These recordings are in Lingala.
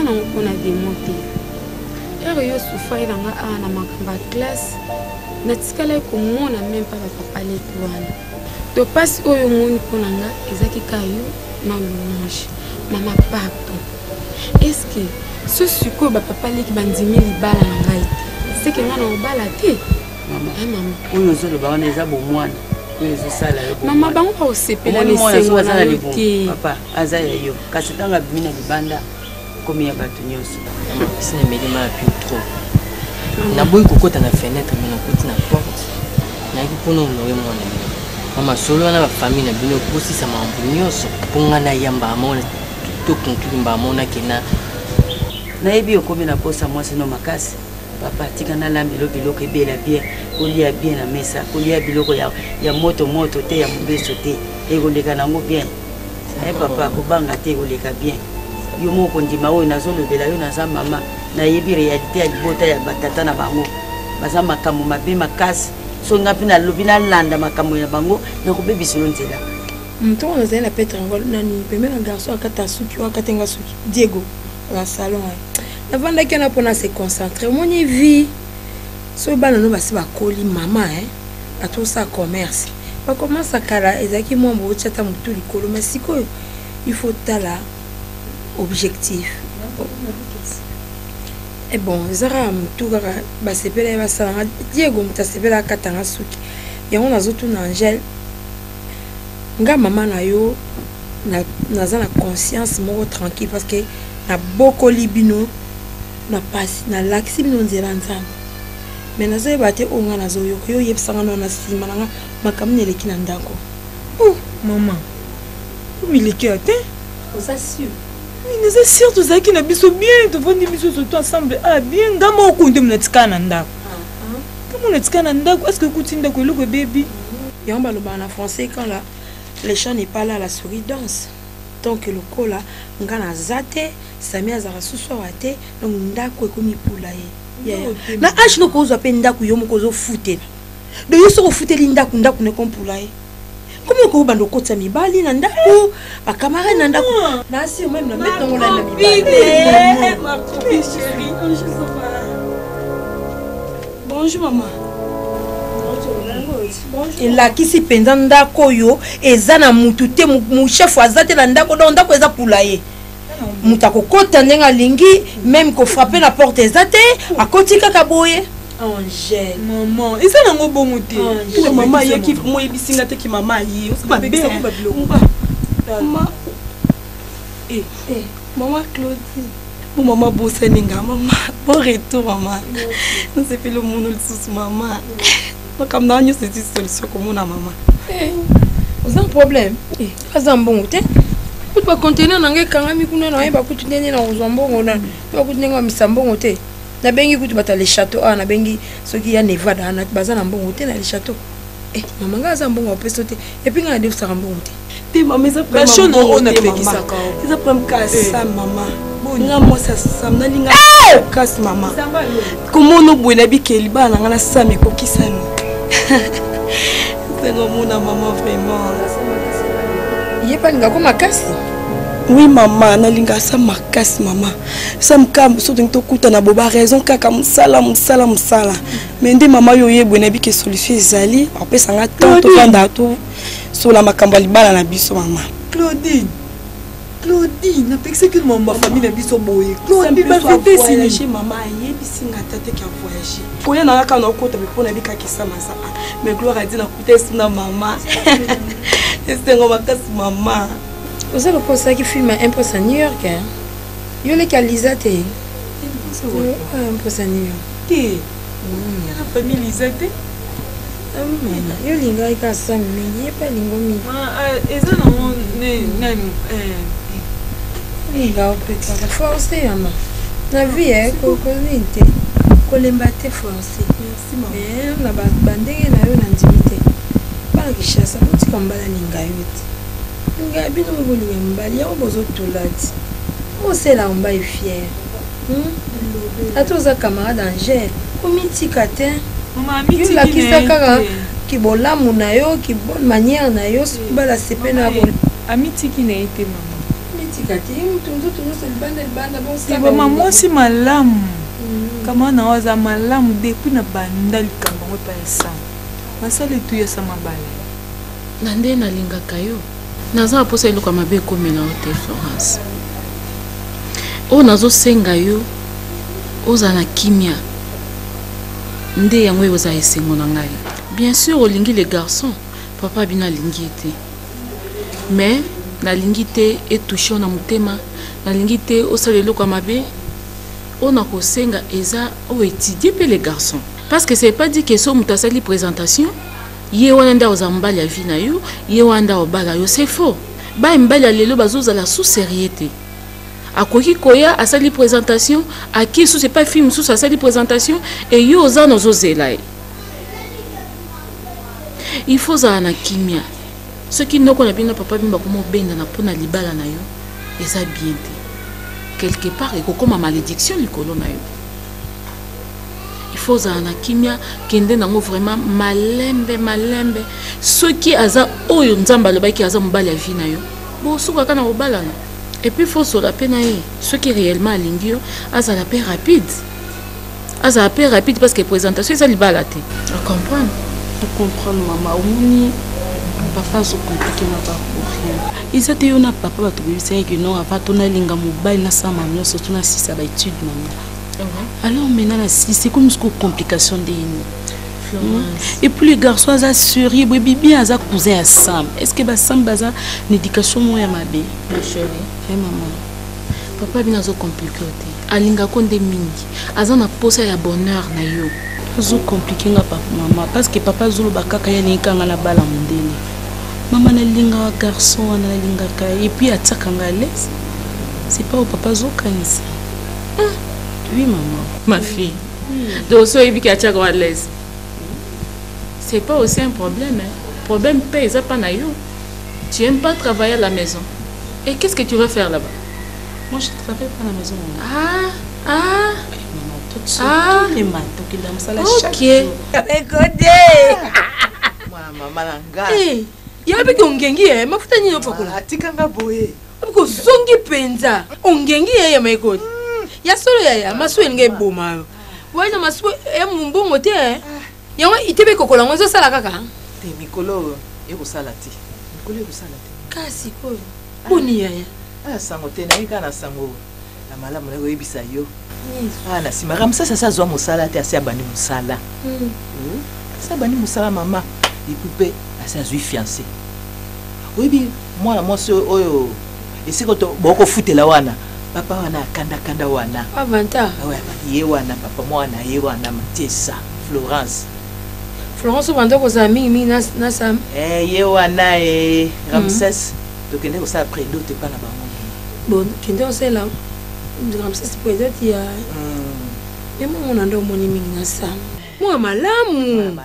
naza nango mpona demonte ere yo souffrir nanga awa na makambo ya classe natikala komona même pas bapapa leki wana to mpasi oyo moni mpona nga ezaki ka yo na Louange mama pardon est-ce que ce sikoyo bapapa leki bandimi libala na ngai te seke nga na obala te mama oyo ozoloba wana eza bomwana oyo ezosala yo mama bango baosepela lesengo na yo te papa aza ya yo kasi ntango abimi na libanda komi ya bato nyonso esi na milima ya pi trop naboyi kokota na fenêtre me nakoti na porte nayaki mpona honore mwana bino mama solo wana bafamille na bino kosisa makambo nyonso mpo nga nayamba amona to conclure mba amona kena nayebi okomi na posa mwasi no makasi papa tika nalambela biloko ebela bien kolia bien na mesa kolia biloko ya moto te ya mobeso te ekoleka nango bien papa kobanga te ekoleka bien yo moko ndima oyo nazolobela yo naza mama nayebi réalité ya libota ya batata na bango baza makambo mabe makasi so nga mpe nalobi nalanda makambo ya bango nakobebiselo nzela ntongo nazali na petre yango nani pembe na garçon akata suki oyo akatenga suki Diego na salon navandaki wana mpona se concentre omoni vie so bana no basi bakoli mama batosala commerce bakomansa kala ezalaki mwa mbooti ata motu likolo mais sikoyo il faut tala objectif et bon ezaka motu kaka basepela ye basalanga Diego moto asepela akatanga suki yango nazotuna Angèle nga mama na yo naza na conscience moko tranquille parce que na bokoli bino na pasi na laksi bino nzela nzambe mais nazoyeba te oyo nga nazoyoka yo oyebisanga na nsima nanga makambo neleki na ndako mama omileki ya te oza sûr naza sûr tozalaki na biso bien tovandi biso surtout ensemble bien ngama okunde munatikala na ndako kama unatikala na ndako est-ce que okuti ndako eloko ebebi yango balobaka na français quand les chats n'est pas là la souris danse donc lokola nga naza te Sami azara susu awa te donc ndako ekomi pula ye na age no kozwa mpe ndako yo moko ozofutela do yo soko ofuteli ndako nekompula ye komi okobanda okotisa mibali na ndako bacamarade na ndako nasi omeme na metongola na mibali bonjour maman elakisi mpenza ndako oyo eza na mutu te mushefu aza te na ndako donc ndako eza pula ye mutu akokota ndenge alingi même kofrape na porte eza te akoti kaka boye Angèle maman eza nango bongo te mama ayeki moyebisinga te ki mama aye mama Claudine bon maman bosaninga mama bon retour maman nasepeli omono lisusu mama makambo na nyonso eti solution komona mama oza problème aza mbongo te kutu bacontener na ngai ekangami kuna na yeba kutu ndenge na kozwa mbongo na kutu ndenge bamisa mbongo te nabengi kutu bata le château awa nabengi soki ya Nevada ana baza na mbongo te na le château mama ngai aza mbongo apeso te epuis ngai nadefusaka mbongo te mama eza problème kasa mama nga mwasi asam nalinga kasi mama komona boye na bikeli bana na nga na sam ekokisami nzengo mona mama vraiment ye palinga ko makasi oui mama nalinga sa makasi mama sam kam soto ntokuta na boba raison kaka musala mais nde mama yo yebwe na bike solution ezali apesa nga temps to vanda to sur la makambo libala na biso mama Claudine, n'a pas que ma famille a vu son boy. Claudine, va voyager, maman, et puis si n'a tête qui a voyagé. Pour y en avoir qu'un autre, pour n'avoir qu'à qui ça m'a ça. Mais Gloire a dit n'a coûté sur ma maman. C'est un homme à maman. Vous avez pensé ça qui filme un peu à New York, hein? Yo les calisate. Un peu à New York. Qui? La famille Lisate. Yo linga ika ça mais y pas lingomi. Eza non nem linga opeka forcé ama. Na vie ko ninte. Ko lembate forcé. Merci maman. Mais na bandenge na yo na ndimite. Bala kishasa buti kambala linga yote. Linga bino ngoli mbali ya bozo tolati. O c'est là on va être fier. Atoza camarade Angèle. Komitika te. Maman amiti la kisaka ki bolamu na yo ki bonne manière na yo bala sepe na bon amiti ki na été maman Mama mwasi malamu. Kama na waza malamu depuis na bandali kama wepa ya sama. Masali tu ya sama bale. Nande na linga kayo. Naza posa ilo kwa mabe kome na hotel Florence. O nazo senga yo. Oza na kimia. Nde yango oza esengo na ngai. Bien sûr olingi les garçons. Papa bina lingi ete. Mais na lingi te etouché na mutema. Na lingi te osala ilo kwa mabe. On a kosenga eza o étudier pe les garçons. Parce que c'est pas dit que so mutasali présentation. Ye wanda ozambali ya vie na yo, ye wanda obala yo, c'est faux. Ba mbali ya lelo bazoza la sous sérieuxté. Akoki koya asali présentation, aki sous c'est pas film sous asali présentation et yo oza nozozela. Il faut za na kimia. Ce qui n'ont qu'on bina papa bimba komo benda na pona libala na yo, eza bien te. Quelque part et comme malédiction likolo na yo. Il faut za na kimia kende nango vraiment malembe ceux qui aza oyo nzamba loba ki aza mbali ya vie na yo bo suka kana obala na et puis faut so la peine na ceux qui réellement alingio aza la paix rapide parce que présentation ça libala te comprendre maman omoni papa so compliqué na ba pour rien ils étaient na papa ba to bibisa que non ava to na linga mobile na sama nyo surtout na sisa ba étude maman. Alors maintenant c'est comme une complication de et puis les garçons assurés bibi aza cousin ensemble est-ce que ba sam baza une éducation moya mabe ma chérie maman papa bina zo compliqué alinga konde mingi aza na posa ya bonheur na yo zo compliqué nga papa maman parce que papa zolo bakaka ya nikanga na bala mondele maman na linga garçon na linga ka et puis ataka nga l'aise c'est pas au papa zo kanisa. Oui, maman. Ma fille. Donc, ce qui est à l'aise. C'est pas aussi un problème. Le problème, c'est pas na yo. Tu n'aimes pas travailler à la maison. Et qu'est-ce que tu veux faire là-bas? Moi, je ne travaille pas à la maison. Maman, ok. Écoutez. Maman, il y a un peu de ngengi, ma futa ni opakula. Atikanga boye. Ko zongi penza. Ongengi ya maikoti. Ya solo ya masu nge boma yo wana masu mumbongo te yango itebe kokola ngozo sala kaka te mikolo ekosala te kasi ko boni ya sango te na ikana sango na malamu na yebisa yo na sima ramsa sasa zwa musala te asi abani musala sabani musala mama ipupe asi azwi fiancé oyebi mwana mwasi oyo esiko to boko futela wana papa wana kanda wana avanta ye wana papa mwana ye wana Matesa Florence bando ko za mingi na sam ye wana Ramses to kende ko sa après d'autres pas na bango bon kende on sait là Ramses peut-être il y a on a ndo moni mingi na sam moi malamu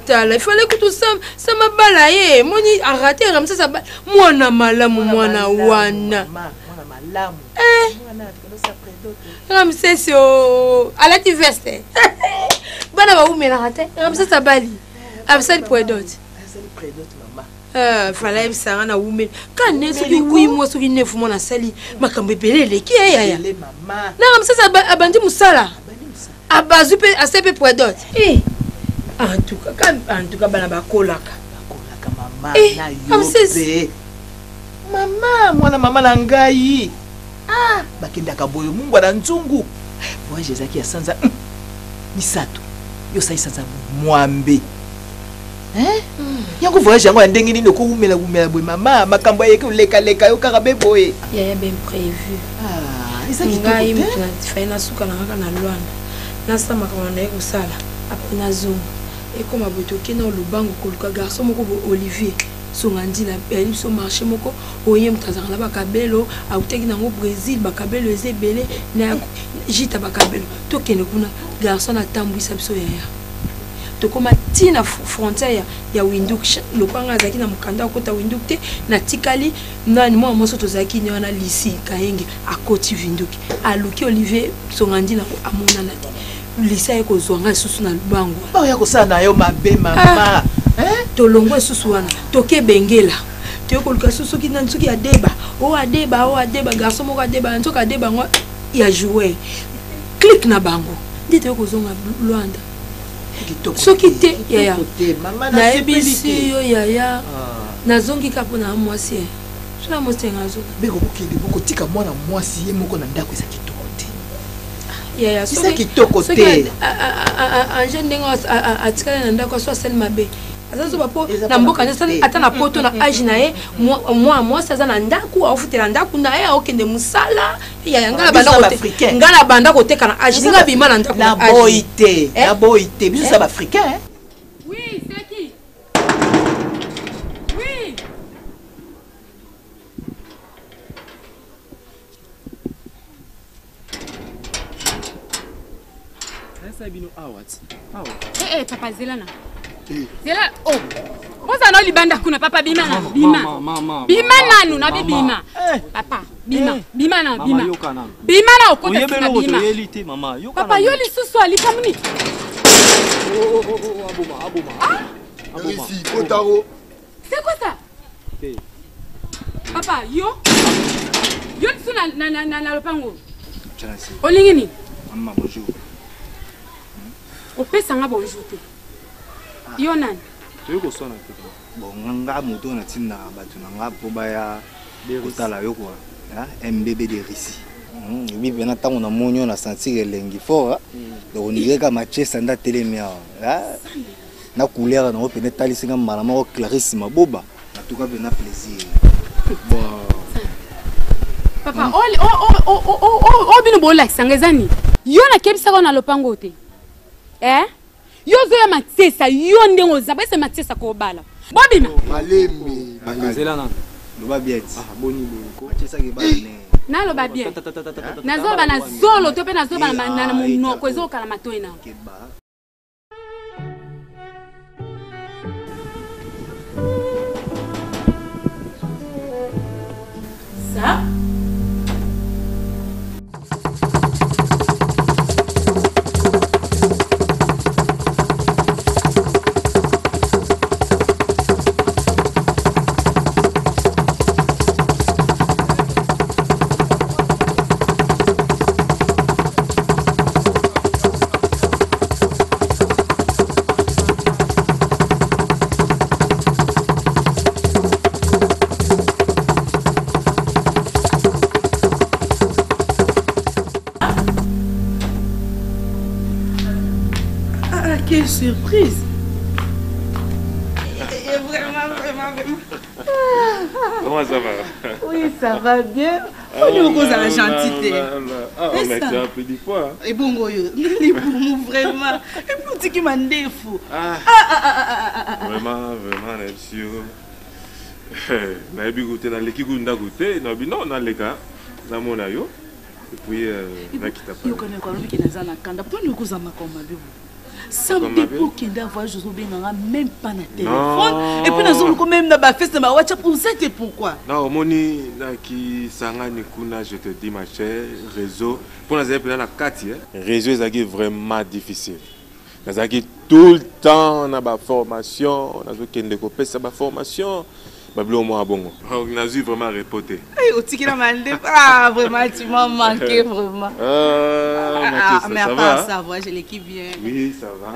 tala il fallait que tout ça mabala ye moni arrêter Ramses moi na malamu mwana wana Ramses alati veste bana ba umela rate Ramses abali absali poedot fallait bisanga na umela kane soki 8 mois soki 9 mois na sali makambo ebelele ki ya na Ramses abandi musala abazu pe asepe poedot en tout cas bana bakolaka mama na yo mama mwana na ngai bakendaka boyo mungu na nzungu voyage ezaki ya sanza misato yo sai sanza mwambe yango voyage yango ndenge nini ko umela boy mama makambo yeke leka yo kaka beboye ya bien prévu ezaki ngai mutuna faina suka na kaka na lwana nasa makambo na yeko sala apena zongo ekoma botoke na lubango koluka garçon moko Olivier songandila beli so marché moko oye mutazaka na bakabelo auteki nango Brésil bakabelo ezebele na jita bakabelo tokene kuna garçon na tambwisa biso ya tokoma tina frontière ya Windhoek lokanga azaki na mukanda kota Windhoek te na tikali nani mwa moso tozaki ni wana lisi Kayenge akoti Windhoek aluki Olivier songandila amona na te lisa eko zonga susu na lubango ba ya kosana yo mabe mama tolongo susu wana toke bengela tu koluka soki nani soki adeba garçon moko adeba nzoka adeba ngo ya jouer clique na bango ndite kozonga Luanda soki te yaya naebisi yo yaya nazongi kapo na mwasi sala mwasi ngazonga beko kokende boko tika mwana mwasi ye moko na ndako eza kitoko te yaya soki kitoko te anje ndenge atikala na ndako so asali mabe azazo bapo na mboka nesa ata na poto na age na ye mwasi aza na ndako aufutela ndako na ye aokende mosala yaya ngana banda koteka na age ninga bima na ndako na boyi te biso sa baafricain. Oui, c'est qui? Oui. Papa Zelana. Zela, oh. Oza no libanda kuna papa bima na bima. Bima nanu na bima. Papa, bima na bima. Bima na okota na bima. Papa yo lisusu ali kamuni. Aboma. Ici, Kotaro. C'est quoi ça? Papa, yo lisusu na lopango. Olingi ni? Maman, bonjour. Opesanga bonjour te. Yo nani? Bon, nga moto na tina batu nga po baya kotala yo kwa MBB de Rissi. Oui, bien attends on a monyo na sentir elengi fort. Donc on dirait que Manchester nda telemia. Na couleur na opene talisinga malama ko Clarisse Maboba. En tout cas bien plaisir. Bon. Papa, bino bola sangezani. Yo na kebisa ko na lopango te. Yo zo ya matesa yo ndengo za bese matesa ko bala bobima malembe angazela na loba bien boni boko matesa ke bane na loba bien nazoba na zolo to pe nazoba na monoko ezoka na matoi na ça. Quelle surprise! Vraiment. Comment ça va? Oui, ça va bien. On est au cause de la gentillité. Ah, mais tu as un peu dit quoi? Et bon, vraiment. Et puis, tu qui m'en défaut. Vraiment, monsieur. Na ebi goûté na leki gunda goûté, na bi non na leka na mona yo. Et puis na kita pa. Yo connais quoi le qui na na kanda. Pour nous cause ma comme mabe. Sans dépôt qui n'a voyage même pas na téléphone. Et puis nous avons même na ba feste na WhatsApp pour ça et pourquoi? Non, moni na ki sanga ni kuna je te dis ma chère, réseau pour nous appeler na kati réseau est vraiment difficile. Nous avons tout le temps na ba formation, nous avons kende ko pesa ba formation. Bablo moi bongo. On a dû vraiment reporter. Au tiki la mande. Ah vraiment tu m'as manqué vraiment. Mais à part ça va, je l'équipe bien. Oui, ça va.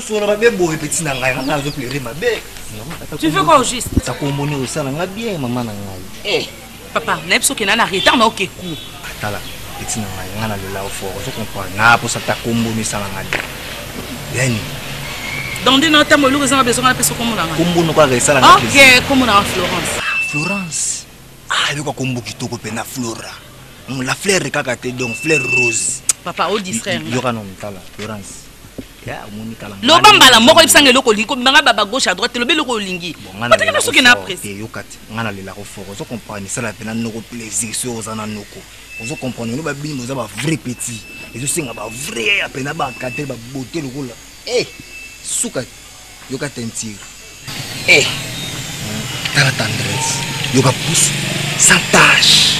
sur la bébé boy petit nanga nga zo pleurer ma bébé. Tu veux qu'on juste ça komoni au sala nga bien maman nanga. Eh papa, n'importe qui n'a retard na OK coup. Tala petit nanga nga na le la fort, je comprends. Na pour ça ta komoni sala nga. Yani. Dans des notes mo lu besoin na peso komoni nanga. Komoni kwa resala nga. OK, komoni na Florence. Florence. Ah, le quoi kombo kitoko pe na Flora. La fleur kaka te donc fleur rose. Papa au distraire. Yoka non tala Florence. Ya monika la. Lo bambala moko ibsange loko lingo mbanga baba gauche à droite lobe loko lingi. Pataka na soki na presse. Yokati ngana lela ko fort. Ozo comprendre ça la pena noko plaisir sur ozana noko. Ozo comprendre no ba bini oza ba vrai petit. Ezo singa ba vrai apena ba kate ba beauté loko la. Eh suka yoka tentir. Eh tala tendresse. Yoka pousse sans tâche.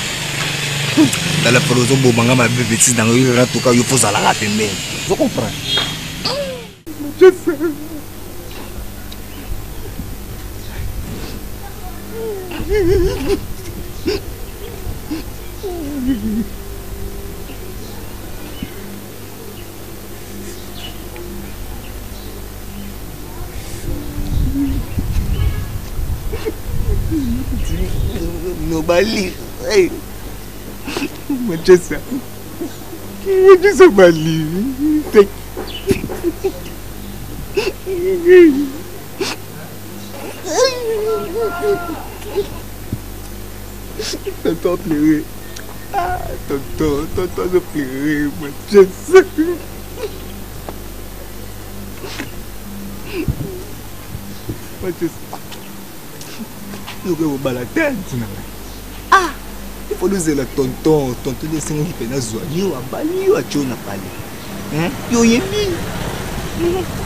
Dans la photo bo manga ma bébé petit dans le rato ka yo faut la pembe. Tu comprends? Je sais. Nobody. Hey. Manchester. Manchester Bali. Tonton pleurer. Ah, tonton je pleurer, Manchester. Manchester. Nous allons balader. Ah! Il faut nous aider tonton de singa qui pena zoani ou abali ou achona pali. Hein? Yo yebi.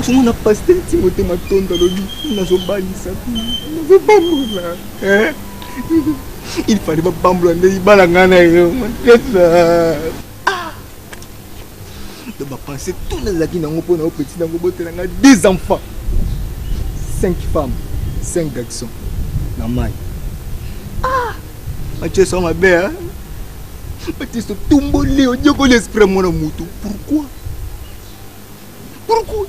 Tu m'as pas passé Timothée ma tonton dans le lit. N'a zo bali ça. N'a zo bamboula. Hein? Il fallait pas bamboula ne balangana yo. Ah! De ba penser tous les acquis dans mon petit dans mon botte là 10 enfants. 5 femmes, 5 garçons. Namai. Ah! Tu es ma belle. Tu es tombé au diable l'esprit mon amour. Pourquoi? Pourquoi?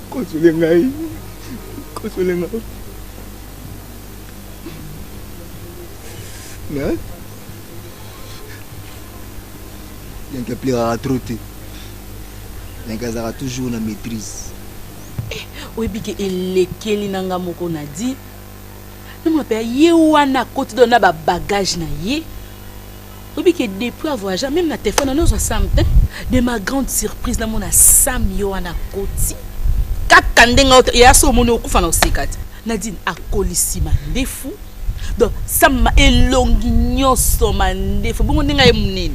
Consolez-moi. Consolez-moi. Hein? Il y a un peu à trotter. Il y a toujours une maîtrise. Oui, parce que les nanga moko na dit. Nous m'appelle Yewana côté de na bagage na ye. Oui, parce que depuis avoir voyagé, même na téléphone nous ensemble. De ma grande surprise, na mona Sam Yewana côté. Kakandenga ya so mona okufa na osikati. Nadine akolisi mandefu. Donc Sam elongi nyoso mandefu. Bongo ndinga ye munene.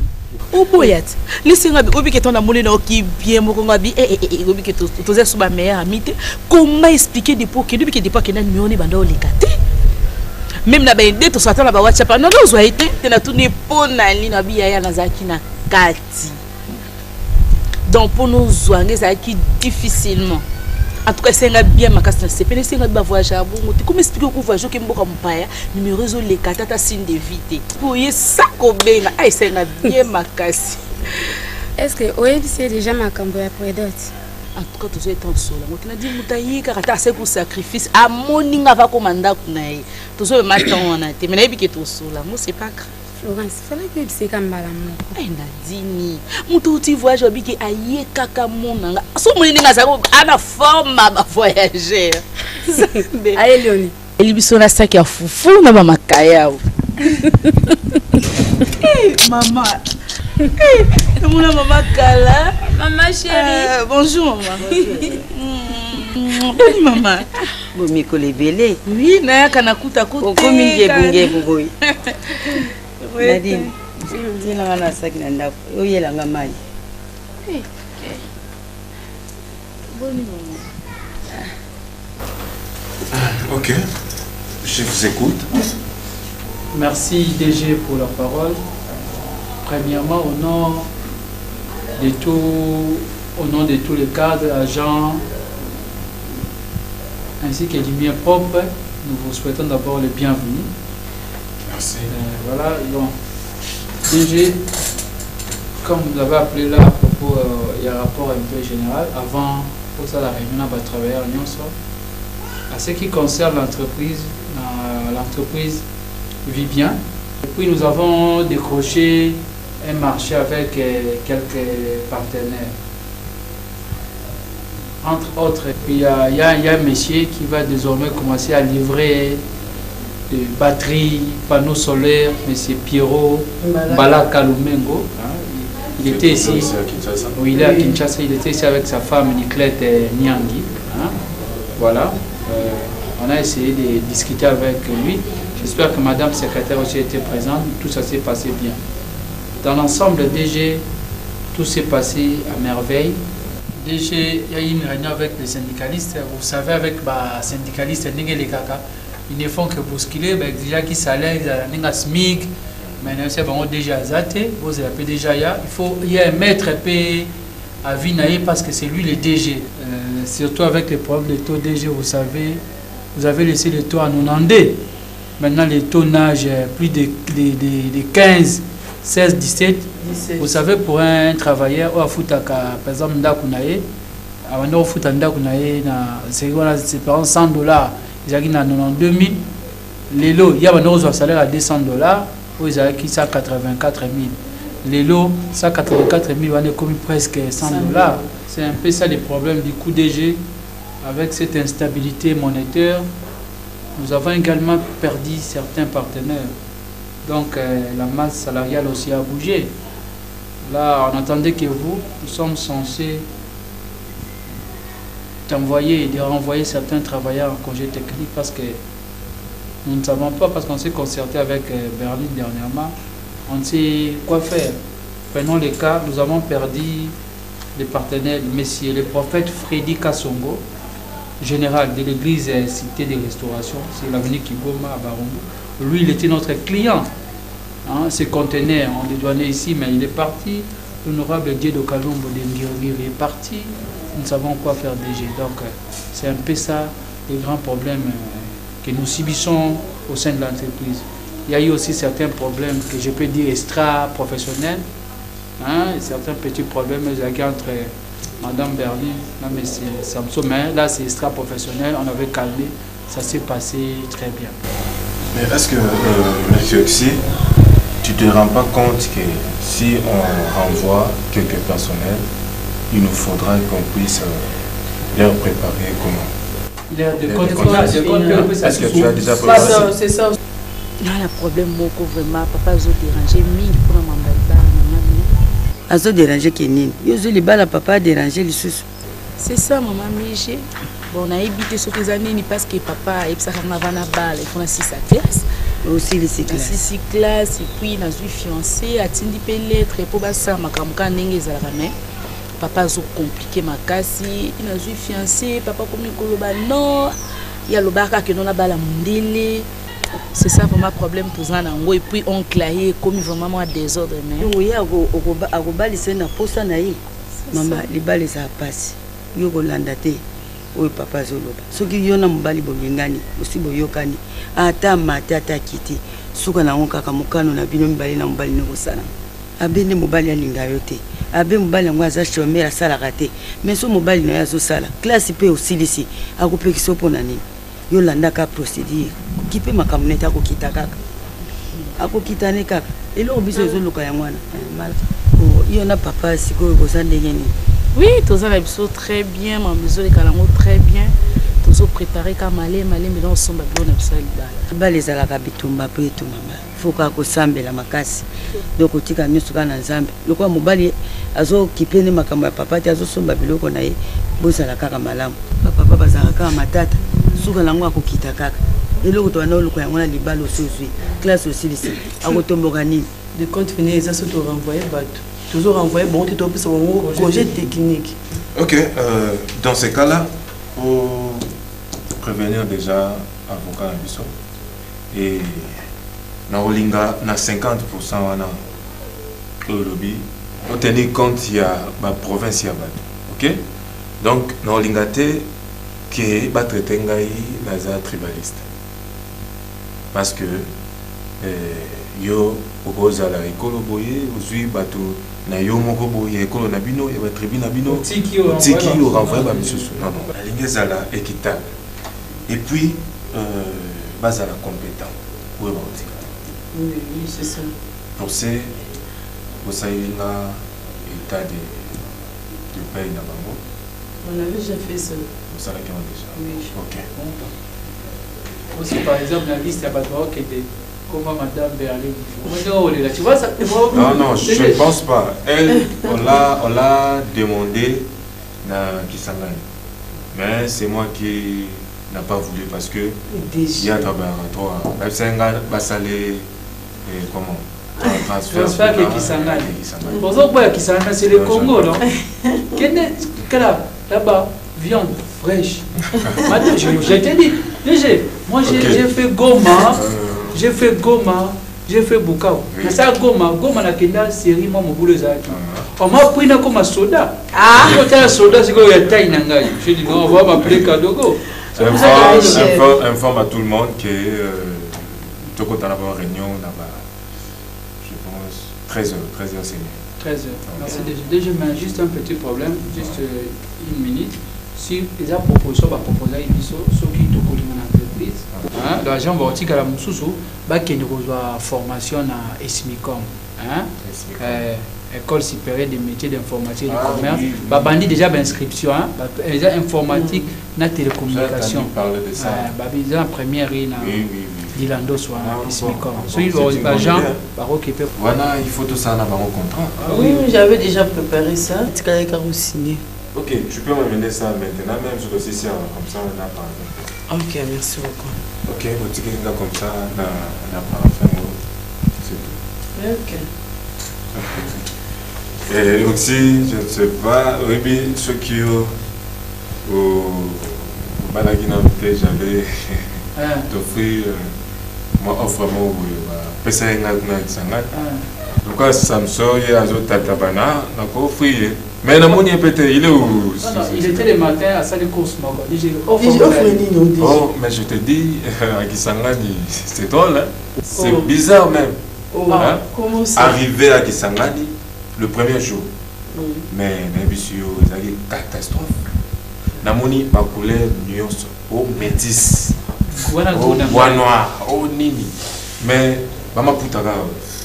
Oboyat, laissez-moi que ton amour qui bien mon abi que tu es ma meilleure amie. Comment expliquer des pots que depuis que des pots que n'a numéro bando les gâtés. Même na ben tu soit na ba WhatsApp non non zo été tu na tout ne po na li na biya ya nazaki na kati. Donc pour nous zoanger ça qui difficilement. En tout cas c'est un bien ma casse c'est pas c'est un voyage à bon. Comment expliquer que voyage que mboka mpaya numéro zo les katata signe de vite. Pour y ça kobenga ay c'est un bien ma casse. Est-ce que OEB c'est déjà ma camboya pour d'autres? En tout cas tu es en solo. Moi tu n'a dit mutayi karata c'est pour sacrifice à moninga va commander kunaye. Tu so matin on a été mais na bi que tu solo. Moi c'est pas grave. Florence, il fallait que c'est comme balam. Eh Nadine, mutu ti voyage obiki aye kaka monanga. So moninga za ana forme ba voyager. Allez Léonie. Eli biso na sac ya fufu na ba makaya. Eh maman. Eh mon maman kala. Maman chérie. Bonjour maman. Bonjour maman. Bo mikole belé. Oui, na kana kuta kuta. Okomi ngebunge bungoyi. Nadine, tu n'as pas ça qui n'a pas. Où est la maman? Ok, je vous écoute. Merci DG pour la parole. Premièrement, au nom de tous les cadres, agents, ainsi que les miens propres, nous vous souhaitons d'abord le bienvenu. Merci. Voilà, donc, DG, comme vous avez appelé là, à propos, il y a un rapport un peu général. Avant, pour ça, la réunion va travailler en union. À ce qui concerne l'entreprise vit bien. Et puis, nous avons décroché un marché avec quelques partenaires. Entre autres, il y a un monsieur qui va désormais commencer à livrer des batteries, panneaux solaires, monsieur Pierrot Mbala Kalumengo. Il était ici. Oui, il est à Kinshasa. Il était ici avec sa femme Niclette Niangi. Voilà. On a essayé de discuter avec lui. J'espère que Madame secrétaire aussi était présente. Tout ça s'est passé bien. Dans l'ensemble, DG, tout s'est passé à merveille. DG, il y a eu une réunion avec les syndicalistes. Vous savez, avec les syndicalistes, ils ne font que bousculer. Déjà, qui salaire, ils ont SMIC. Mais c'est bon, déjà zaté. Vous avez déjà il y a un maître à Vinaï parce que c'est lui le DG. Surtout avec les problèmes de taux DG, vous savez, vous avez laissé les taux à 90. Maintenant, les taux nagent plus de 15, 16, 17. Vous savez, pour un travailleur, par exemple, c'est par 100 $, ils ont 92 000. Les lots, il y a un salaire à 200 $, ils ont 184 000. Les lots, 184 000, on est commis presque 100 $. C'est un peu ça le problème du coût DG. Avec cette instabilité monétaire, nous avons également perdu certains partenaires. Donc la masse salariale aussi a bougé. Là, on attendait que nous sommes censés d'envoyer et de renvoyer certains travailleurs en congé technique parce que nous ne savons pas, parce qu'on s'est concerté avec Berlin dernièrement, on ne sait quoi faire. Prenons le cas, nous avons perdu les partenaires, messieurs, le prophète Freddy Kassongo, général de l'église Cité de Restauration, c'est l'avenue Kigoma à Barumbu. Lui, il était notre client. Ces conteneurs, on les douanait ici, mais il est parti. L'honorable Dieu de Kalumbo de Ngirogiri est parti. Nous savons quoi faire DG. Donc, c'est un peu ça, les grands problèmes que nous subissons au sein de l'entreprise. Il y a eu aussi certains problèmes que je peux dire extra-professionnels. Certains petits problèmes entre Madame Berlin et M. Samson. Mais là, c'est extra-professionnel. On avait calmé. Ça s'est passé très bien. Mais est-ce que, M. Oxy, tu ne te rends pas compte que si on renvoie quelques personnels, il nous faudra qu'on puisse leur préparer comment? Est-ce que tu as déjà préparé? C'est ça. Il y a un problème vraiment. Papa a dérangé mille pour maman. Azo dérangé Kenin. Yozo les balles à papa a dérangé les sous. C'est ça, maman Mégé. Bon, on a évité ce que les années parce que papa et ça m'a vanné balle. Il faut la 6 classe. Aussi les 6 classes. 6 classes et puis il a eu fiancé, a tindi pe lettre pour ça ma kamuka ndenge za ramé. Papa zo compliqué ma kasi, il a eu fiancé, papa comme koloba non, il y a le baraka que non la bala mundele. C'est ça vraiment problème pour ça et puis on claye comme vraiment un désordre mais. Oui, ago bali c'est na posa na yi. Maman, les balles ça passe. Yo golanda te. Oui, papa zoloba. Ce qui y en a mbali bolingani, aussi boyokani. Ata mata ata kiti. Suka na ngoka kamukano na bino mbali na mbali no sala. Abene mobali alinga yote. Abe mobali ngwaza chomera sala kate. Mais so mobali na yazo sala. Classe pe aussi lisi. Akopekisa pona nini? Yo landa ka procédure. Kipe makamuneta ko kitaka. Ako kitane kaka. Elo biso zoloka ya mwana. Mal. Oh, y en a papa siko ko sandenge ni. Oui, tous les bisous très bien, ma maison les calango très bien. Tous préparés comme aller, mais on sommes bien absolument. Ba les ala kabitumba pe tout maman. Faut qu'on sambe la makasi. Donc otika nyoso kana nzambe. Lokwa mobali azo kipene makambo ya papa ti azo somba biloko na ye. Bosa la kaka malamu. Papa bazaka kaka matata. Suka lango akokita kaka. Eloko to na lokwa yango na libalo sozui. Classe aussi lycée. Akotomboka nini? De compte finir ça se renvoyer bateau. Toujours envoyé bon tu plus au projet technique. Ok, dans ces cas-là, pour prévenir déjà avocat Bisso et na Olinga na 50% wana au lobby, pour tenir compte il y a ma province ok? Donc na Olinga te que ba traiter ngai naza tribaliste. Parce que yo okozala ekolo boye ozwi bato na yo moko boye ekolo na bino ya batribu na bino otiki orenvoye bamisusu non nalingi ezala équitable et puis bazala compétent oyo baotika pour ce bosayelinga état de paye na bango. On avait déjà fait ça. Vous savez comment déjà? Oui. Ok. Aussi, par exemple, la liste, il y a pas de droit qui était comment Madame Berlin. Tu vois ça? Non, je ne pense pas. Elle, on l'a demandé à Kisangani. Mais c'est moi qui n'a pas voulu parce que il y a laboratoire. Comment? Transfert qui Kisangani. Pour ça, Kisangani, c'est le Congo, non? Là-bas, viande fraîche. Maintenant, je t'ai dit, moi j'ai fait Goma, j'ai fait Bukavu. Mais ça, Goma n'a qu'une série, moi, mon boulot, on m'a pris comme un soldat. Quand un soldat, c'est quoi, il y a taille nangai. Je dis non, on va m'appeler Kadogo. Informe à tout le monde que tout le temps, on a une réunion là-bas. Je pense 13h, c'est mieux. 13h. Merci déjà, mais juste un petit problème, juste une minute. Si les propositions va proposer ceux qui te connaissent dans l'entreprise, l'agent va aussi à la Moussoussou, qui nous reçoit formation à Esmicom, École supérieure des métiers d'informatique et de commerce. Bandi déjà d'inscription, déjà informatique, na télécommunication. Déjà en première Dilando soit Esmicom. Celui l'agent va occuper. Voilà, il faut tout ça dans mon contrat. Oui, j'avais déjà préparé ça. Tu as signé. Ok, je peux m'amener ça maintenant, même sur le site comme ça, on a parlé. Ok, merci beaucoup. Ok, vous dites comme ça, on a parlé. C'est tout. Ok. Et aussi, je ne sais pas, oui, ceux qui au Balagina, j'avais t'offrir, moi, offre-moi, pesa yenga kuna kisangani. Donc, ça me sort, il y a un tatabana, donc offrir. Mais il est où? Il était le matin à salle de course. Oh, mais je te dis, à Kisangani, c'est drôle, hein? C'est bizarre même. Hein? Arriver à Kisangani le premier jour. Mais c'est une catastrophe. Namoni, ma couleur, nuance, au métis, au bois noir, au nini. Mais, maman Poutara.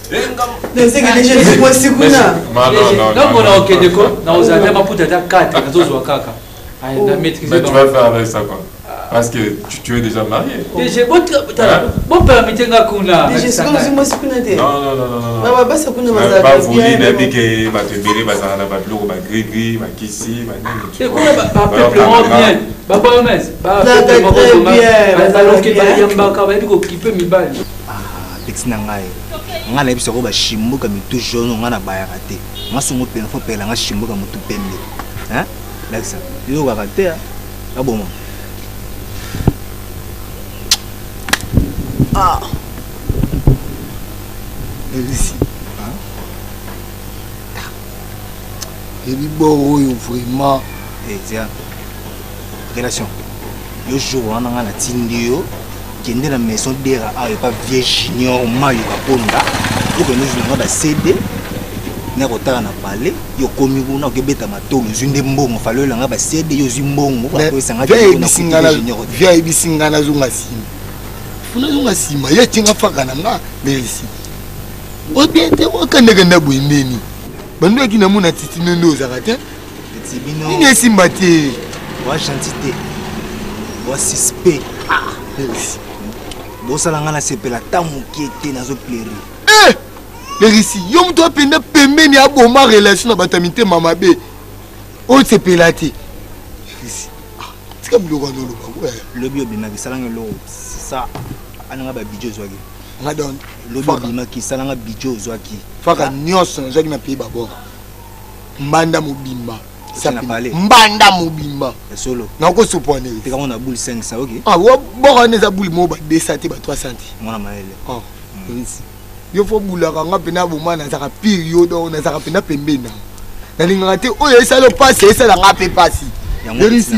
Non, on a ok de quoi? Non, vous avez ma poudre à 4, mais tu vas faire avec ça quoi? Parce que tu es déjà marié. Bon, permettez moi Non. Pas voulu n'habiter que va te bérer, va s'en aller, va pleurer, va gris, va kisser, va c'est quoi bien? nga na biso ko ba shimbuka mitu jaune nga na bayaka te nga songo pena fo pela nga shimbuka mutu pembe hein like ça yo ka te a bon ici et bi bo yo vraiment tiens relation yo jour wana nga na tindio kende na maison d'era a pas vieux junior mayo kaponda pour que nous jouons dans CD na kotaka na parler yo komi kuna okebeta matolo zunde mbongo falo langa ba CD yo zimbongo kwa ko sanga via ibisingana zunga sima funa zunga sima ya tinga faka na nga merci obiente okandeka na boimeni bando akina muna titi ndo zakate tibino ni simba te wa chantité wa suspect merci bosalanga na sepela tamu kiete nazo plaire le risi yo mto apenda pembeni aboma relation na batamite mama be o sepela te risi tika biloko no loba le bio bima kisalanga lo ça ananga ba bijo zwaki nga don le bio bima kisalanga bijo zwaki faka nyonso zwaki na pays babor mbanda mobimba mbanda mobimba solo na ko supone te ka na boule 500 OK wo bokane za boule mo ba 200 te ba 300 mona maele risi yo fo bula ka nga pena bo mana za ka period on za ka pena pembena na linga te o yesa lo passe yesa la nga pe passi risi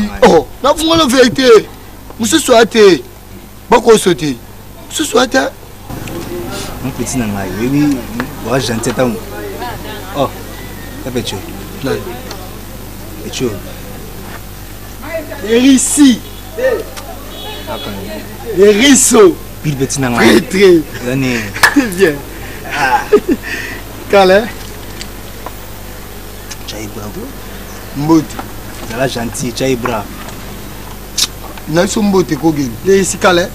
na funga la vérité mususu ate bako sote mususu ate Mon petit nanga, oui, voilà, gentil temps. Oh, ça fait chaud. Et chaud. Les rissis. Les rissos. Puis le petit nanga. Très, très. C'est bien. Calais. Tchaï bravo. Mbote. Ça va gentil, tchaï bravo. N'a pas mbote kogeni. Les rissis calais.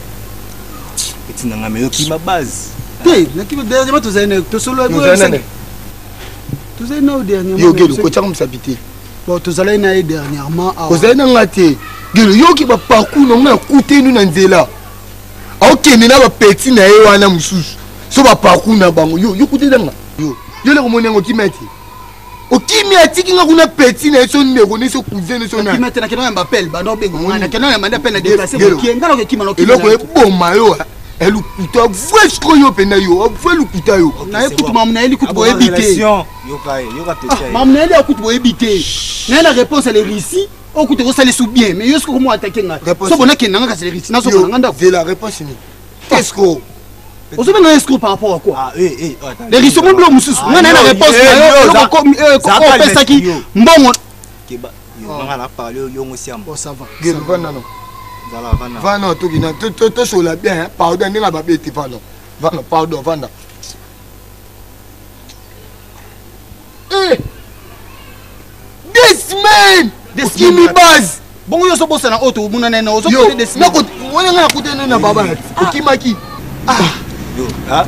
Petit nanga, mais qui ma base. Hey, qui dernièrement tu as tu solo tu as au dernièrement. Yo gelo ko tcham sabité. Bon tu as na dernièrement. Ko za na ngate. Gelo yo ki ba parcours no na kuté nu na nzela. OK ni na ba petit na ye wana mususu. So ba parcours na bango yo kuté danga. Yo le ko monengo ki meti. O kimi atiki nga kuna petit na so ndeko ni so cousin so na. Ki meti na kena mbapel ba no bengo ngana kena ya manda pena déplacer ko ki ngalo ke kimano ki. Eloko e boma yo. Elukuta voice ko yo pena yo elukuta yo na écoute mamna eli kutu bo ebité yo ka mamna eli kutu bo ebité na la réponse elle est ici au kutu ko sale sou bien mais yo ce ko mo attaquer nga so bona ke nanga ka sale ici na so bona nganda c'est la réponse ni qu'est-ce que on se met un escroc par rapport à quoi ah les risques mon blo mususu nga na la réponse ko pesa ki mbongo ke ba yo nga la parler yo ngosiam bon ça va gelo vana no Vana, tu sur la bien, pardon, n'est pas bête, Vana. Vana, pardon, Vana. Eh! 2 semaines! Des kimi base! Bon, yo so bossa na auto, muna nena, so côté des semaines. Non, on a côté na baba. Okimaki. Yo, ah.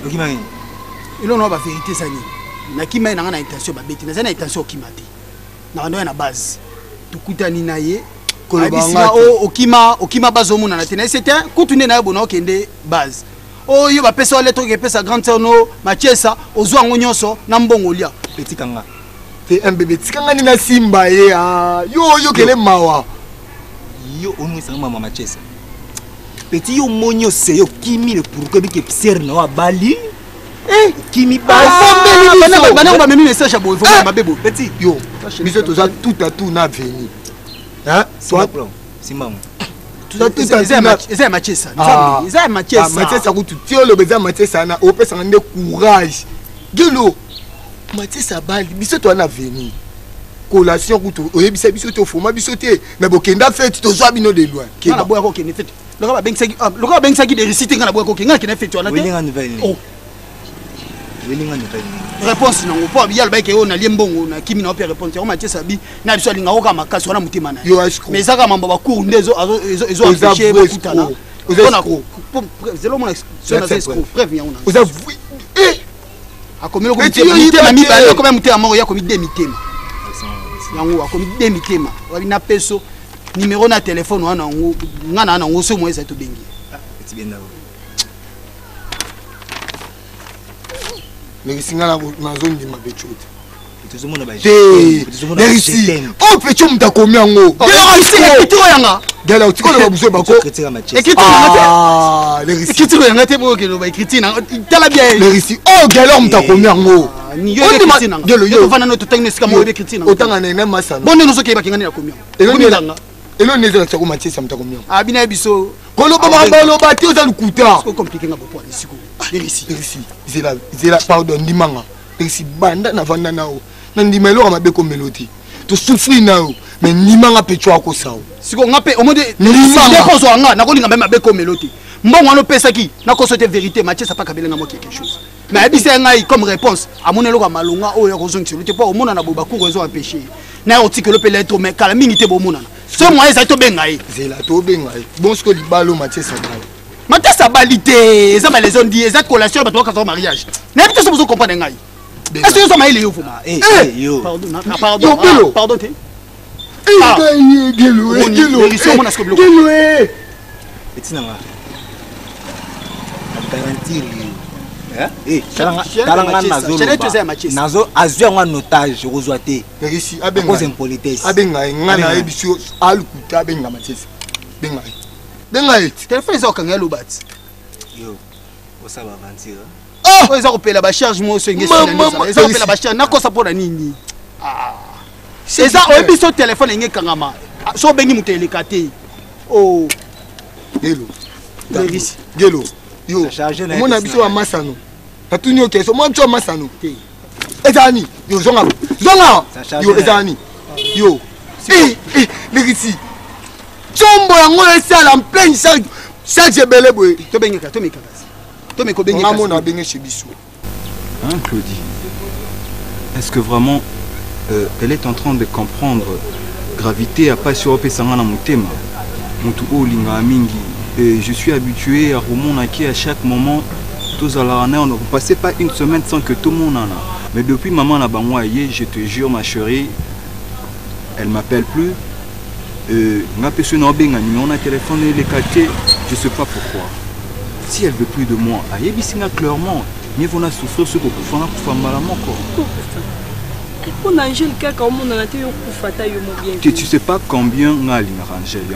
Okimaki. Il on va vérité ça ni. Na kima na na intention ba bête, na intention okimati. Na ndo na base. Tukutani na ye. Okima bazo muna na tena c'était kutune na bona okende base o yo ba pesa lettre ke pesa grande sœur no machesa ozwa ngonyonso na mbongo lia petit kanga te un bébé tikanga ni na simba ye yo kele mawa yo onu sanga mama machesa petit yo monyo se yo kimi le pourquoi bi ke pser na wa bali kimi ba bana ba memi message abo il faut ba bebo petit yo biso toza tout à tout na venir. Hein? Soit Simon. Tu as tout ça Machesa. Ça Machesa. Machesa ku tu le besoin Machesa na opesa ngande courage. Gelo. Machesa bali biso to na venir. Collation ku to oyebisa biso to foma biso te mais bokenda fête to zo bino de loin. Kana boya ko kene fête. Le ba bengsa ki de réciter kana boya ko kene kene fête wana te. Welinga nouvelle. Oh. Welinga nouvelle. Réponse non po biya ba ke ona liembongo na kimi na opé réponse o Machesa bi na biso linga oka makasi wana mutima na. Mais ça ka mamba ba cour ndezo ezo empêcher ba kutana. Ona ko zelo mona sur na escroc prévenir ona. Vous avez akomelo ko mitema mi ba ko mitema moko ya ko mitema. Yango akomi mitema. Wa bina peso numéro na téléphone wana ngana na ngo so mo eza to bengi. Petit bien là. Mais singa na zone de ma bechote. Tu zomona ba. Merci. Oh pecho mta komi yango. Ekitiro yanga. Gala utikola ba buso bako. Ekitiro yanga te bo ke no ba ekritina. Tala bien. Merci. Oh gala mta komi yango. Ni yo ekritina. Yo fana no to tangine sika mo ekritina. Otanga na masana. Bonne no so ke ba kingani na komi yango. Elo neza tsako Machesa mta komi yango. Abina biso. Kolo ba balo ba ti oza lukuta. C'est compliqué nga bopo nisiko. Merci. Zela pardon ndimanga. Merci banda na vanda nao. Na ndimelo ma beko melodi. To souffrir nao. Mais ndimanga pecho akosao. Siko ngape omode ndimanga kozo anga na kolinga même beko melodi. Mbongo ano pesa ki na kosote vérité Machesa pa kabelenga mo quelque chose. Mais abisa ngai comme réponse amonelo ka malonga oyo kozongisa te po omona na boba ko raison empêcher. Na otiki le lettre mais kala mingi te bomona. Ce moyen ça to benga e. Zela to benga e. Bon ce que libalo Machesa bali. Machesa balité, ça va les on dit exact collation ba to ka mariage. Na bito so vous comprendre ngai. Est-ce que ça m'a il yo fuma? Yo. Pardon te. Gelo. Petit nanga. Garantir nazo azwa ngwa notage kozwa te merci abenga cause impolitesse abenga ngana ebiso alukuta abenga Machesa benga téléphone ça okanga lobati yo osaba aventure oh ça opela ba charge mo so ngesi na ça opela ba charge na kosa pona nini c'est ça obiso téléphone ngé kangama so bengi muteleka te oh gelo Yo, mon habitué à Massano. T'as tout new question. Moi, tu as Massano. Ezani. Yo, Zonga. Yo, Ezani. Yo. Les ici. Chombo yango esa la pleine chaque jebele boy. To bengeka, to meka. To meko bengeka. Maman a bengé chez Bissou. Hein, Claudie? Est-ce que vraiment elle est en train de comprendre gravité à pas sur Opesanga na mutema? Mutu olinga mingi. Je suis habitué à remonter à chaque moment. Tous à la on ne passait pas une semaine sans que tout le monde en a. Mais depuis maman la bangwa je te jure ma chérie, elle m'appelle plus. On a téléphone les quartiers, je sais pas pourquoi. Si elle veut plus de moi, elle clairement, mieux vaut souffrir ce que vous faites pour faire mal à mon corps. Tu sais pas combien on a l'ingéré, tu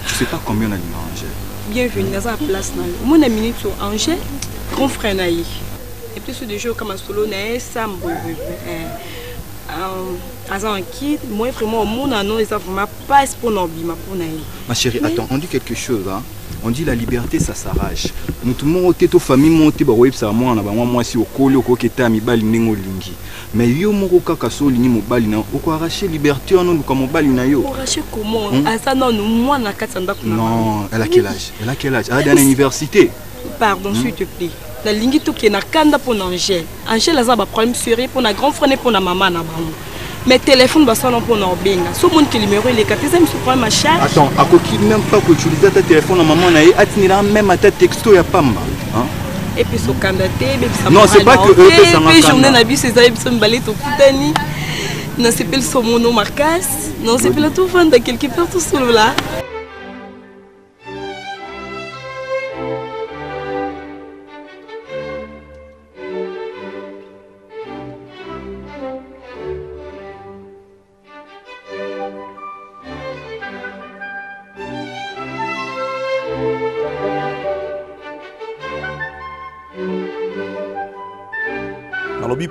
sais pas combien on a l'ingéré. Bienvenue dans la place. Mon ami Angèle, grand frère naïf. Et puis sur des jours comme solo naïf, Sam, moi vraiment mon anneau ça vraiment pas pour n'obima pour naïf. Ma chérie, attends, on dit quelque chose hein. On dit la liberté ça s'arrache. Nous tout le monde était aux familles monté ba web ça moi si au coli au koketa mi bali ningo lingi. Mais yo moko kaka so lingi mo bali na oko arracher liberté on nous comme bali na yo. Arracher comment? Ça non moi na katanda kuna. Non, elle a quel âge? Elle a quel âge? Elle a à l'université. Pardon, s'il te plaît. La lingi to qui na kanda pour Angèle. Angèle a un problème sérieux pour na grand frère et pour na maman na maman. Mais téléphone va sonner pour nos benga. Ce monde qui numéro il est 4 ça me surprend ma charge. Attends, à quoi même pas que utiliser ta téléphone à maman na atinira même à ta texto ya pamba. Hein? Et puis so candidaté, même ça. Non, c'est pas que eux que ça m'a. Puis journée na bis ces aïe sont balé to kutani. Non c'est pas son mono marcas. Non c'est pas tout fan de quelque part tout seul là.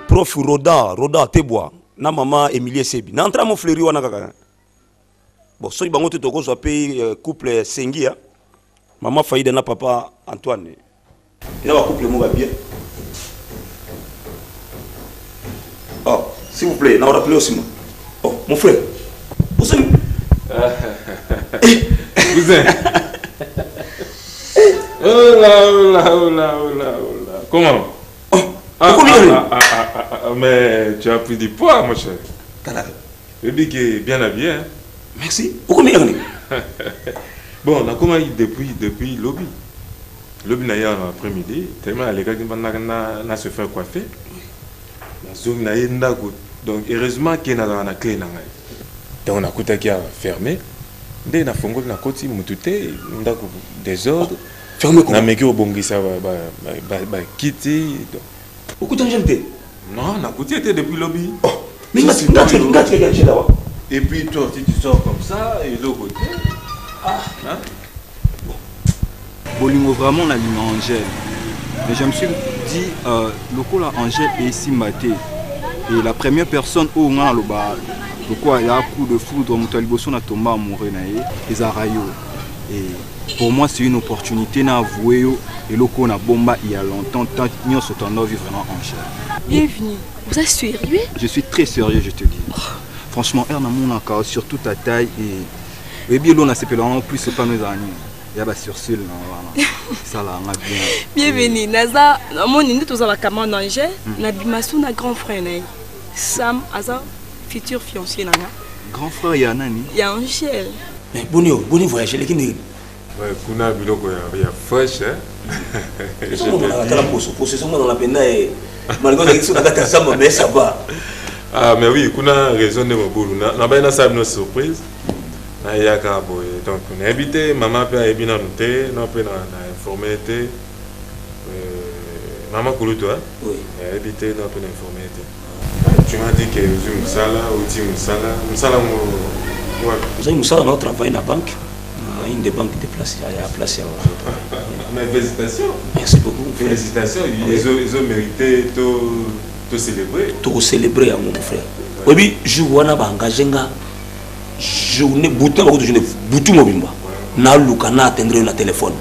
Prof Roda Teboa na maman Emilie Sebi na entra mon fleury wana kaka bon so bango to ko so pe couple Sengia maman Faïda na papa Antoine ina ba couple mo ba bien. Oh s'il vous plaît na on rappelle aussi moi. Oh mon frère vous êtes cousin. Oh là comment? Mais tu as pris du poids, mon cher. Le big est bien habillé. Hein? Merci. Pourquoi m'y bon, on a commencé depuis lobby. Lobby n'a pas l'après-midi. Tellement les gars qui vont se faire coiffer. Donc, heureusement qu'il y a une clé. Donc, on a coûté qui a fermé. Dès qu'on a fait un côté, on a des ordres. Fermé quoi? On a mis au bon ça va quitter. Beaucoup d'argent? Non, on a coûté depuis le lobby. Oh, mais là. Et puis toi, tu sors comme ça et l'autre côté. Ah, hein? Bolingo vraiment la ligne Angèle. Mais je me suis dit, le coup là, Angèle est ici maté. Et la première personne où on a le bas, le quoi, il y a un coup de foudre, on a tombé amoureux, et Zarayo. Et pour moi, c'est une opportunité d'avouer et le coup on a bombé il y a longtemps, tant que nous sommes vraiment Angèle. Bienvenue. Vous êtes sérieux? Je suis très sérieux, je te dis. Franchement, elle a mon cas sur toute ta taille et bien l'on a s'appelé en plus c'est pas nos amis. Il y a pas sur cil ça là on a bien. Bienvenue. Naza, mon indi tous avec Cameroun Angèle, na bimasu na grand frère naï. Sam Aza futur fiancé nana. Grand frère ya nani? Ya Angèle. Mais boni voyage les qui ouais, kuna biloko ya fresh hein. Je la possession dans la peine et malgré que sur la carte ça mais ça va. Ah mais oui, kuna raison de mon boulot. Na ba na ça une surprise. Na ya ka boy. Donc on a habité maman peut a bien noté, non peut na informer té. Maman Koulou toi? Oui. A habité non peut informer. Tu m'as dit que vous Moussala ou Tim Moussala moi. Vous avez Moussala notre travail dans la banque. Une des banques de place à placer. Mais félicitations. Merci beaucoup. Félicitations. Ils ont mérité de célébrer. De célébrer, mon frère. Oui, je vois engagé je n'ai bouton mobimba. Na luka na atteindre le téléphone.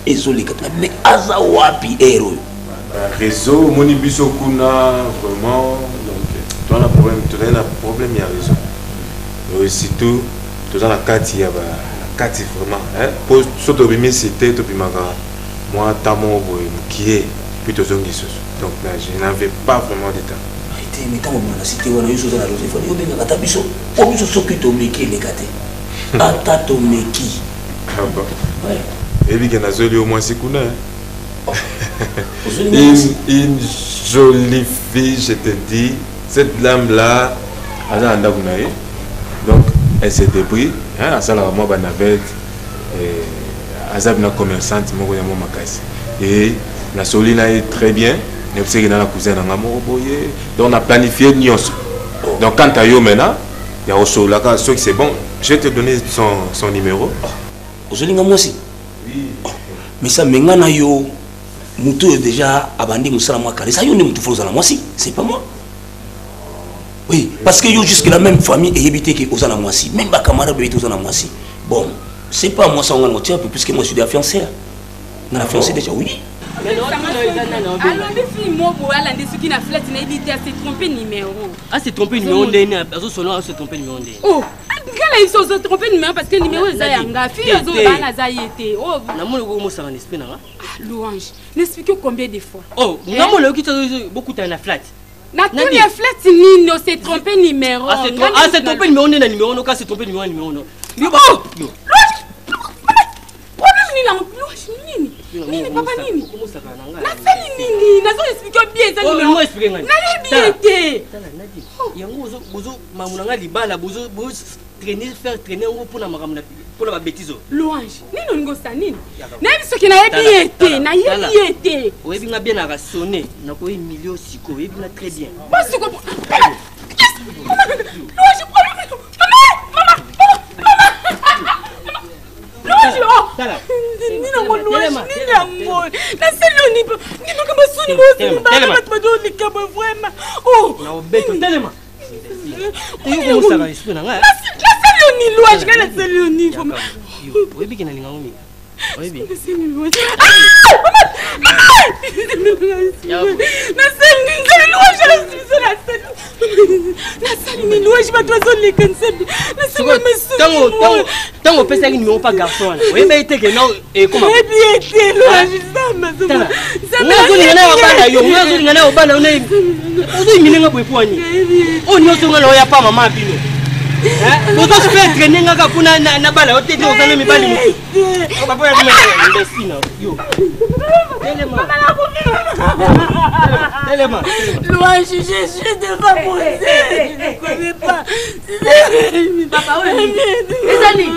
ezoleka mais aza wapi ero réseau moni biso kuna vraiment donc tu as un problème il y a réseau et surtout tu as la carte il y a la carte vraiment hein pour surtout bimi c'était to bimaka moi tamo qui est plutôt zongi donc là je n'avais pas vraiment de temps mais quand on a cité on a eu chose à la rose il faut bien ngata biso o biso soki to meki lekate ata to meki ah bon ouais et bien na zoli au moins sikuna une jolie fille je te dis cette dame là elle a un donc elle s'est débrouillée hein ça là moi ba navette et azab na commerçante moko ya mo makasi et la solina est très bien. Donc on a planifié Nyos. Donc quand tu as eu maintenant, il y a aussi là quand c'est bon, je vais te donner son numéro. Ozolinga moi aussi. Oui. Mais ça mengana yo mutu déjà abandi musala moi carré. Ça yo ne mutu fozala moi aussi, c'est pas moi. Oui, parce que yo jusque la même famille et éviter que osana moi aussi, même ba camarade bébé osana moi aussi. Bon, c'est pas moi ça on va tiens puisque moi je suis déjà fiancé. On a fiancé déjà oui. Alors, les filles, moi, pour aller dans ce qui n'a flat, il a s'est trompé numéro. Ah, c'est trompé numéro, on est se trompé numéro. Oh, quand ils se trompé numéro parce que numéro est un fille, ils ont pas été. Oh, Louange, n'explique combien de fois. Oh, non, moi, beaucoup de temps à flat. Na tous les flats, Nino s'est trompé numéro. Ah, c'est trompé numéro, on est dans numéro, on a trompé numéro. Oh, Nini papa nini nasali nini nazo expliquer bien ça numéro moi expliquer ngani na bien tala nadi yango bozo mamunanga libala bozo traîner faire traîner ngo pour na makamuna pour la bêtise Louange nini ngosa nini na biso ki na yebi na yebi oyebi nga bien na sonner na ko million siko oyebi na très bien parce que tant on peut ça numéro pas garçon oui mais était que non et comment je suis devant moi, je ne connais pas. Papa, oui.